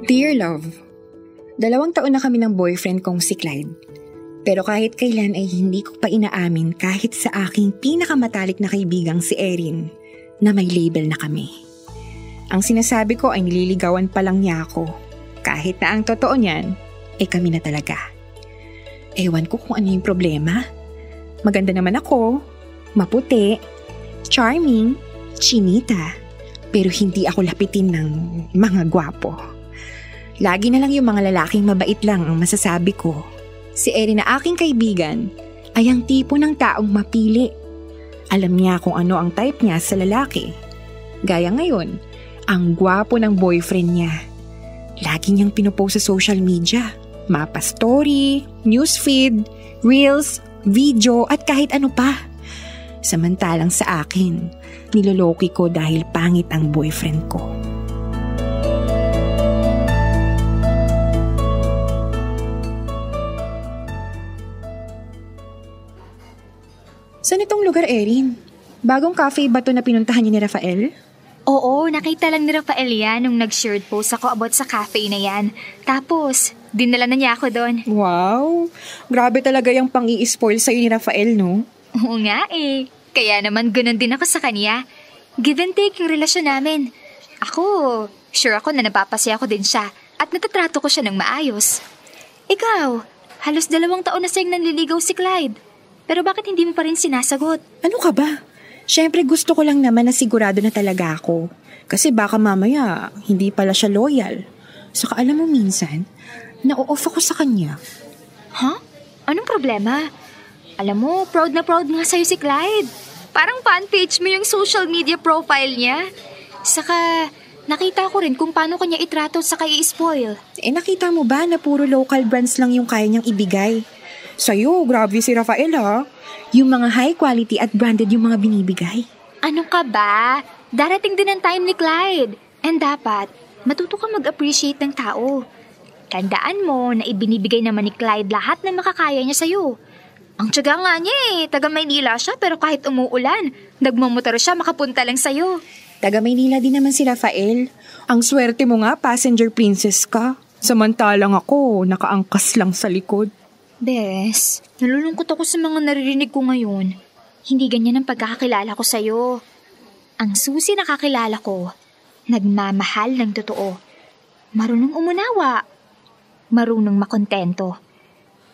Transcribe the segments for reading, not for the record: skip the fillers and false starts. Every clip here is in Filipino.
Dear Love, 2 taon na kami ng boyfriend kong si Clyde. Pero kahit kailan ay hindi ko pa inaamin kahit sa aking pinakamatalik na kaibigang si Erin na may label na kami. Ang sinasabi ko ay nililigawan pa lang niya ako. Kahit na ang totoo niyan ay kami na talaga. Ewan ko kung ano yung problema. Maganda naman ako, maputi, charming, chinita, pero hindi ako lapitin ng mga gwapo. Lagi na lang yung mga lalaking mabait lang ang masasabi ko. Si Erin na aking kaibigan ay ang tipo ng taong mapili. Alam niya kung ano ang type niya sa lalaki. Gaya ngayon, ang gwapo ng boyfriend niya. Lagi niyang pinopost sa social media. Mapa story, newsfeed, reels, video at kahit ano pa. Samantalang sa akin, niloloki ko dahil pangit ang boyfriend ko. Saan itong lugar, Erin? Bagong cafe ba ito na pinuntahan niyo ni Rafael? Oo, nakita lang ni Rafael yan nung nag-shared post ako about sa cafe na yan. Tapos, dinala na niya ako doon. Wow! Grabe talaga yung pang-i-spoil sa'yo ni Rafael, no? Oo nga eh. Kaya naman ganun din ako sa kanya. Give and take yung relasyon namin. Ako, sure ako na napapasaya ko din siya at natatrato ko siya ng maayos. Ikaw, halos 2 taon na siyang nanliligaw si Clyde. Pero bakit hindi mo pa rin sinasagot? Ano ka ba? Siyempre gusto ko lang naman na sigurado na talaga ako. Kasi baka mamaya, hindi pala siya loyal. Saka alam mo minsan, na-off ako sa kanya. Huh? Anong problema? Alam mo, proud na proud nga sa'yo si Clyde. Parang fan page mo yung social media profile niya. Saka, nakita ko rin kung paano kanya itrato saka i-spoil. Nakita mo ba na puro local brands lang yung kaya niyang ibigay? Sa'yo, grabe si Rafael ha. Yung mga high quality at branded yung mga binibigay. Ano ka ba? Darating din ang time ni Clyde. And dapat, matuto ka mag-appreciate ng tao. Tandaan mo na ibinibigay naman ni Clyde lahat ng makakaya niya sa'yo. Ang tiyaga nga niya taga Maynila siya pero kahit umuulan, nagmamotor siya makapunta lang sa'yo. Taga Maynila din naman si Rafael. Ang swerte mo nga, passenger princess ka. Samantalang ako, nakaangkas lang sa likod. Bes, nalulungkot ako sa mga naririnig ko ngayon. Hindi ganyan ang pagkakakilala ko sa'yo. Ang susi na kakilala ko, nagmamahal ng totoo. Marunong umunawa. Marunong makontento.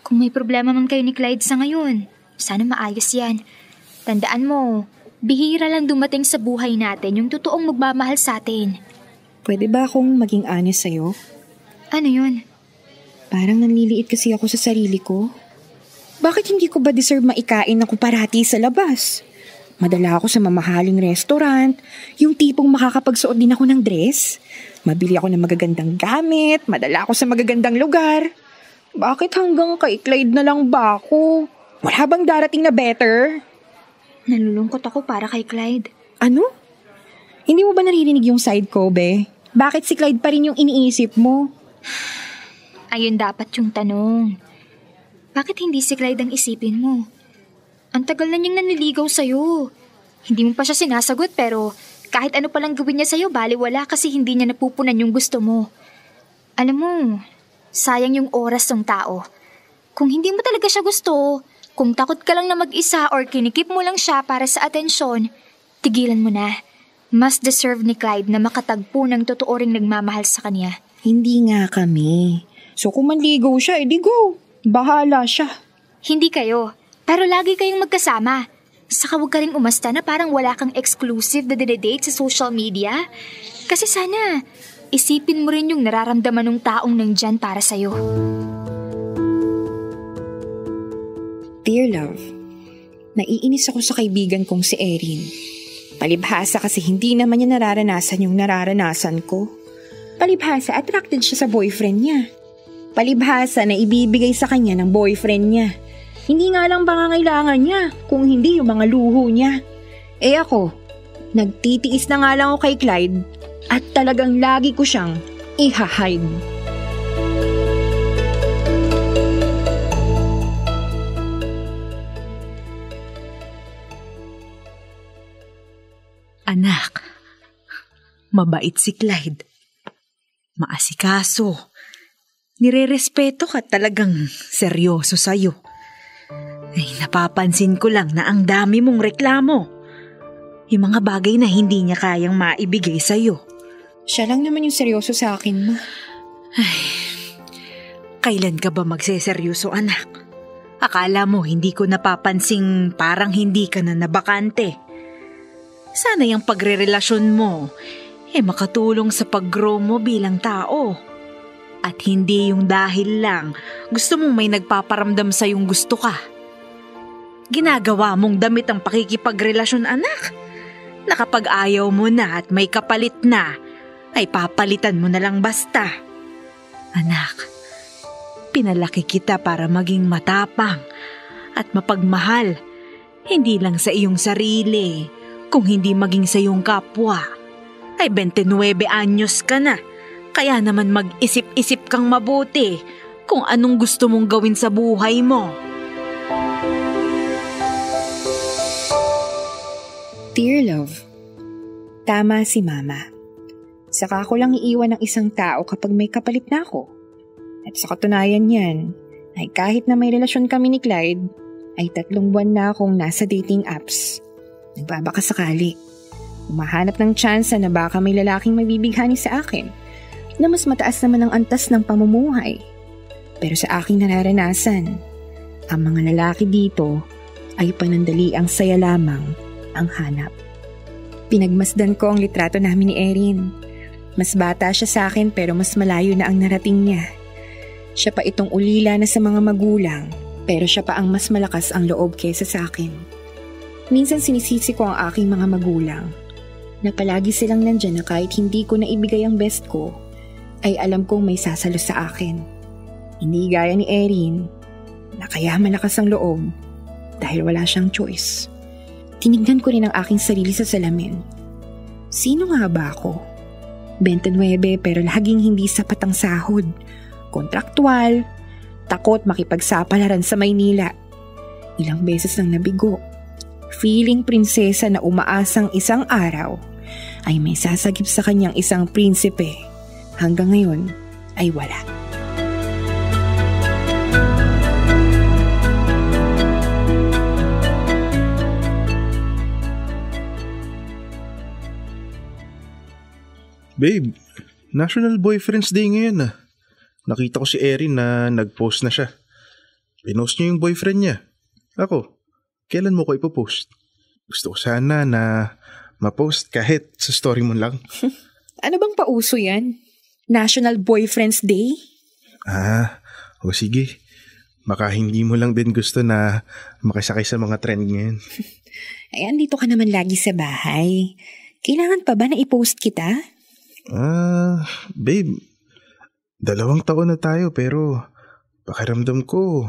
Kung may problema man kayo ni Clyde sa ngayon, sana maayos yan. Tandaan mo, bihira lang dumating sa buhay natin yung totoong magmamahal sa atin. Pwede ba akong maging honest sa'yo? Ano yun? Parang nanliliit kasi ako sa sarili ko. Bakit hindi ko ba deserve maikain ako parati sa labas? Madala ako sa mamahaling restaurant, yung tipong makakapagsuot din ako ng dress. Mabili ako ng magagandang gamit, madala ako sa magagandang lugar. Bakit hanggang kay Clyde na lang ba ako? Wala bang darating na better? Nalulungkot ako para kay Clyde. Ano? Hindi mo ba naririnig yung side ko, be? Bakit si Clyde pa rin yung iniisip mo? Ayun dapat yung tanong. Bakit hindi si Clyde ang isipin mo? Ang tagal na niyang nanliligaw sa'yo. Hindi mo pa siya sinasagot pero kahit ano palang gawin niya sa'yo, baliwala kasi hindi niya napupunan yung gusto mo. Alam mo, sayang yung oras ng tao. Kung hindi mo talaga siya gusto, kung takot ka lang na mag-isa or kinikip mo lang siya para sa atensyon, tigilan mo na. Mas deserve ni Clyde na makatagpo ng totoo ring nagmamahal sa kanya. Hindi nga kami. So kung manligaw siya, edi go. Bahala siya. Hindi kayo, pero lagi kayong magkasama. Saka huwag ka rin umasta na parang wala kang exclusive na dinedate sa social media. Kasi sana, isipin mo rin yung nararamdaman ng taong nandyan para sa'yo. Dear Love, naiinis ako sa kaibigan kong si Erin. Palibhasa kasi hindi naman niya nararanasan yung nararanasan ko. Palibhasa, attracted siya sa boyfriend niya. Palibhasa na ibibigay sa kanya ng boyfriend niya. Hindi nga lang pangangailangan niya, kung hindi yung mga luho niya. Ako, nagtitiis na nga lang ako kay Clyde at talagang lagi ko siyang iha-hide. Anak, mabait si Clyde. maasikaso. Nirerespeto ka, talagang seryoso sa'yo. Ay, napapansin ko lang na ang dami mong reklamo. Yung mga bagay na hindi niya kayang maibigay sa'yo. Siya lang naman yung seryoso sa akin, ma. Ay, kailan ka ba magseseryoso, anak? Akala mo hindi ko napapansing parang hindi ka na nabakante. Sana yung pagrerelasyon mo makatulong sa pag-grow mo bilang tao. At hindi yung dahil lang gusto mong may nagpaparamdam sa yung gusto ka. Ginagawa mong damit ang pakikipagrelasyon, anak. Na kapag ayaw mo na at may kapalit na, ay papalitan mo na lang basta. Anak, pinalaki kita para maging matapang at mapagmahal. Hindi lang sa iyong sarili, kung hindi maging sa iyong kapwa. Ay 29 anyos ka na. Kaya naman mag-isip-isip kang mabuti kung anong gusto mong gawin sa buhay mo. Dear love, tama si mama. Saka ako lang iiwan ng isang tao kapag may kapalit na ako. At sa katunayan yan, ay kahit na may relasyon kami ni Clyde, ay 3 buwan na akong nasa dating apps. Nagbabaka sakali. Umahanap ng tsansa na baka may lalaking mabibighani sa akin na mas mataas naman ang antas ng pamumuhay. Pero sa aking nararanasan, ang mga lalaki dito ay panandaliang saya lamang ang hanap. Pinagmasdan ko ang litrato namin ni Erin. Mas bata siya sa akin pero mas malayo na ang narating niya. Siya pa itong ulila na sa mga magulang pero siya pa ang mas malakas ang loob kesa sa akin. Minsan sinisisi ko ang aking mga magulang na palagi silang nandyan na kahit hindi ko naibigay ang best ko, ay alam kong may sasalo sa akin. Hindi gaya ni Erin na kaya malakas ang loob dahil wala siyang choice. Tinignan ko rin ang aking sarili sa salamin. Sino nga ba ako? 29 pero laging hindi sapat ang sahod. Kontraktual, takot makipagsapalaran sa Maynila. Ilang beses nang nabigo. Feeling prinsesa na umaasang isang araw ay may sasagip sa kanyang isang prinsipe. Hanggang ngayon ay wala. Babe, National Boyfriend's Day ngayon ah. Nakita ko si Erin na nag-post na siya. Pinost niya yung boyfriend niya. Ako, kailan mo ko ipopost? Gusto ko sana na ma-post kahit sa story mo lang. Ano bang pauso yan? National Boyfriend's Day? O sige. Baka hindi mo lang din gusto na makisakay sa mga trend ngayon. Ay, andito ka naman lagi sa bahay. Kailangan pa ba na i-post kita? Babe, 2 taon na tayo pero pakiramdam ko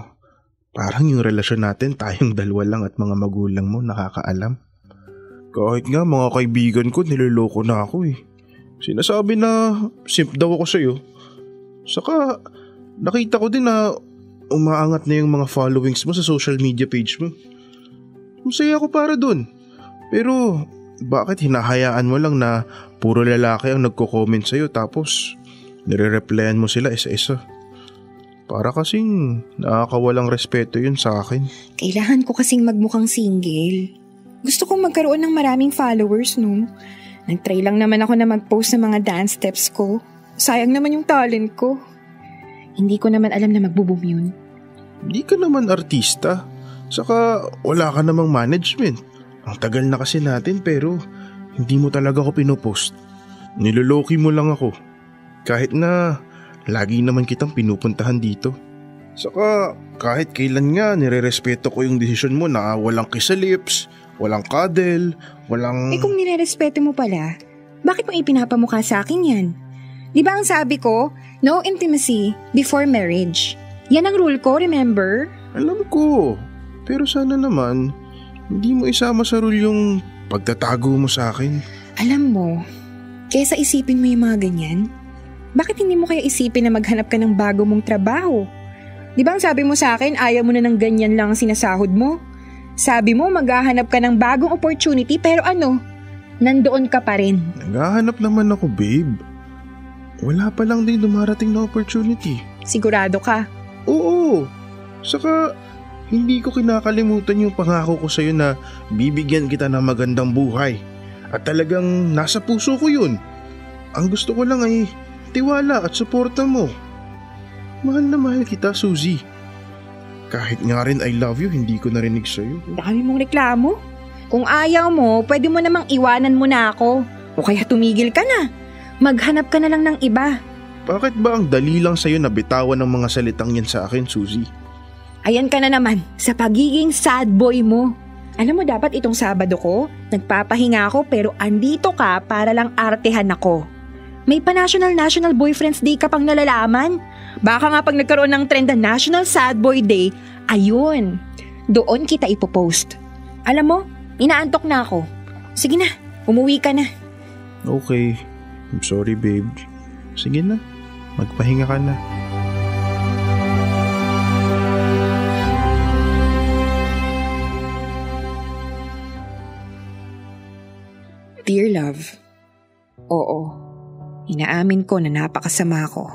parang yung relasyon natin tayong 2 lang at mga magulang mo nakakaalam. Kahit nga mga kaibigan ko niloloko na ako eh. Sinasabi na simp daw ako sa'yo. Saka nakita ko din na umaangat na yung mga followings mo sa social media page mo. Masaya ako para dun. Pero bakit hinahayaan mo lang na puro lalaki ang nagko-comment sa'yo tapos nire-replyan mo sila isa-isa? Para kasing nakakawalang respeto yun sa akin. Kailangan ko kasing magmukhang single. Gusto kong magkaroon ng maraming followers, no? Nag-try lang naman ako na mag-post ng mga dance steps ko. Sayang naman yung talent ko. Hindi ko naman alam na magbo-boom yun. Hindi ka naman artista. Saka wala ka namang management. Ang tagal na kasi natin pero hindi mo talaga ako pinopost. Niloloki mo lang ako. Kahit na lagi naman kitang pinupuntahan dito. Saka kahit kailan nga nire-respeto ko yung desisyon mo na walang kiss sa lips, walang cuddle, walang... Kung nire-respeto mo pala, bakit mo ipinapamukha sa akin yan? Di ba ang sabi ko, no intimacy before marriage? Yan ang rule ko, remember? Alam ko, pero sana naman, hindi mo isama sa rule yung pagtatago mo sa akin. Alam mo, kesa isipin mo yung mga ganyan, bakit hindi mo kaya isipin na maghanap ka ng bago mong trabaho? Di ba ang sabi mo sa akin, ayaw mo na ng ganyan lang ang sinasahod mo? Sabi mo, maghahanap ka ng bagong opportunity pero ano, nandoon ka pa rin. Naghahanap naman ako, babe. wala pa lang din dumarating na opportunity. Sigurado ka? Oo. Saka, hindi ko kinakalimutan yung pangako ko sa'yo na bibigyan kita ng magandang buhay. At talagang nasa puso ko yun. Ang gusto ko lang ay tiwala at suporta mo. Mahal na mahal kita, Suzy. Kahit nga rin I love you, hindi ko narinig sa'yo. Dami mong reklamo. Kung ayaw mo, pwede mo namang iwanan mo na ako. O kaya tumigil ka na. Maghanap ka na lang ng iba. Bakit ba ang dali lang sa'yo na bitawan ng mga salitang yan sa akin, Suzy? Ayan ka na naman sa pagiging sad boy mo. Alam mo dapat itong Sabado ko, nagpapahinga ako pero andito ka para lang artehan ako. May pa-National Boyfriends Day ka pang nalalaman. Baka nga pag nagkaroon ng trend na National Sad Boy Day, ayun, doon kita ipopost. Alam mo, inaantok na ako. Sige na, umuwi ka na. Okay, I'm sorry babe. Sige na, magpahinga ka na. Dear love, oo, inaamin ko na napakasama ko.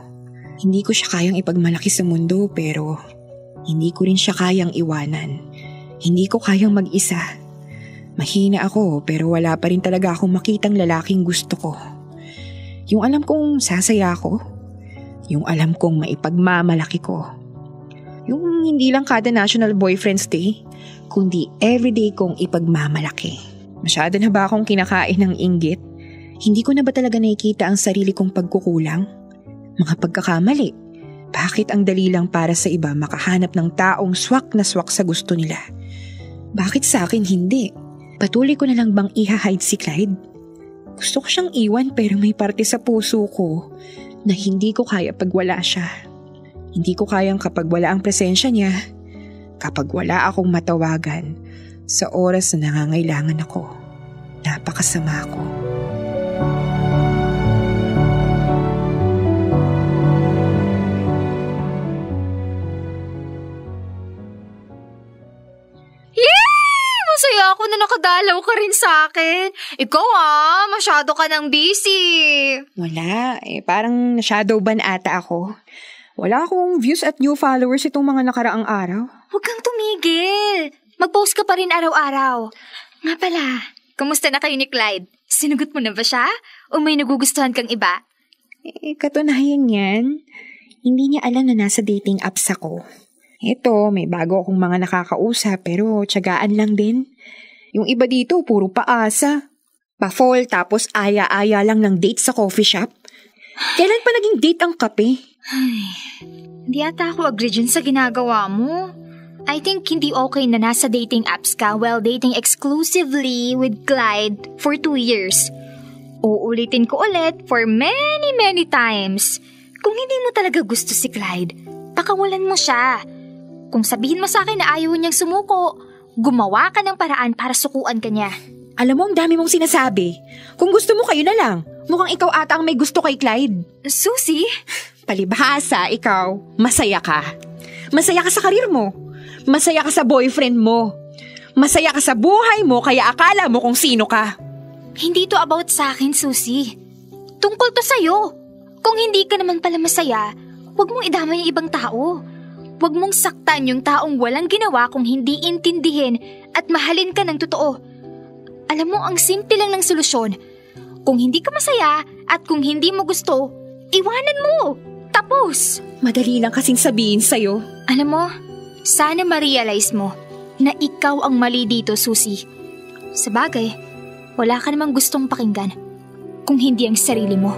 Hindi ko siya kayang ipagmalaki sa mundo pero hindi ko rin siya kayang iwanan. Hindi ko kayang mag-isa. Mahina ako pero wala pa rin talaga akong makitang lalaking gusto ko. Yung alam kong sasaya ko. Yung alam kong maipagmamalaki ko. Yung hindi lang kada National Boyfriends Day, kundi everyday kong ipagmamalaki. Masyado na ba akong kinakain ng inggit? Hindi ko na ba talaga nakikita ang sarili kong pagkukulang? Mga pagkakamali. Bakit ang dali lang para sa iba makahanap ng taong swak na swak sa gusto nila? Bakit sa akin hindi? Patuloy ko na lang bang i-hide si Clyde? Gusto ko siyang iwan pero may parte sa puso ko na hindi ko kaya pag wala siya. Hindi ko kayang kapag wala ang presensya niya, kapag wala akong matawagan sa oras na nangangailangan ako. Napakasama ko. Masaya ako na nakadalaw ka rin sa akin. Ikaw masyado ka nang busy. Wala, parang na-shadowban ata ako. Wala akong views at new followers itong mga nakaraang araw. Huwag kang tumigil. Mag-post ka pa rin araw-araw. Nga pala, kamusta na kayo ni Clyde? Sinugot mo na ba siya? O may nagugustuhan kang iba? Katunayan yan. Hindi niya alam na nasa dating apps ako. Eto, may bago akong mga nakakausap pero tiyagaan lang din. Yung iba dito, puro paasa. Pa-fall tapos aya-aya lang ng date sa coffee shop. Kailan pa naging date ang kape? Ay, hindi ata ako agree dyan sa ginagawa mo. I think hindi okay na nasa dating apps ka while dating exclusively with Clyde for 2 years. Uulitin ko ulit for many times. Kung hindi mo talaga gusto si Clyde, pakawalan mo siya. Kung sabihin mo sa akin na ayaw niyang sumuko, gumawa ka ng paraan para sukuan ka niya. Alam mo, ang dami mong sinasabi. Kung gusto mo, kayo na lang. Mukhang ikaw ata ang may gusto kay Clyde. Susie? Palibhasa, ikaw. Masaya ka. Masaya ka sa karir mo. Masaya ka sa boyfriend mo. Masaya ka sa buhay mo kaya akala mo kung sino ka. Hindi to about sa akin, Susie. Tungkol to sa'yo. Kung hindi ka naman pala masaya, huwag mong idamay yung ibang tao. Huwag mong saktan yung taong walang ginawa kung hindi intindihin at mahalin ka ng totoo. Alam mo, ang simple lang ng solusyon. Kung hindi ka masaya at kung hindi mo gusto, iwanan mo. Tapos. Madali lang kasing sabihin sa'yo. Alam mo, sana ma-realize mo na ikaw ang mali dito, Susie. Sabagay, wala ka namang gustong pakinggan kung hindi ang sarili mo.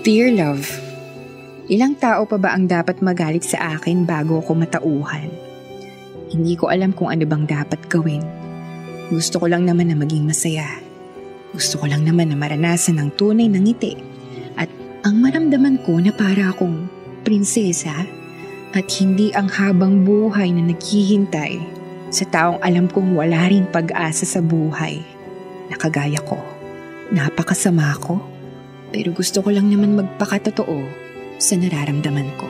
Dear love, ilang tao pa ba ang dapat magalit sa akin bago ako matauhan? Hindi ko alam kung ano bang dapat gawin. Gusto ko lang naman na maging masaya. Gusto ko lang naman na maranasan ng tunay na ngiti. At ang maramdaman ko na para akong prinsesa at hindi ang habang buhay na naghihintay sa taong alam kong wala ring pag-asa sa buhay na kagaya ko. Napakasama ko. Pero gusto ko lang naman magpakatotoo sa nararamdaman ko.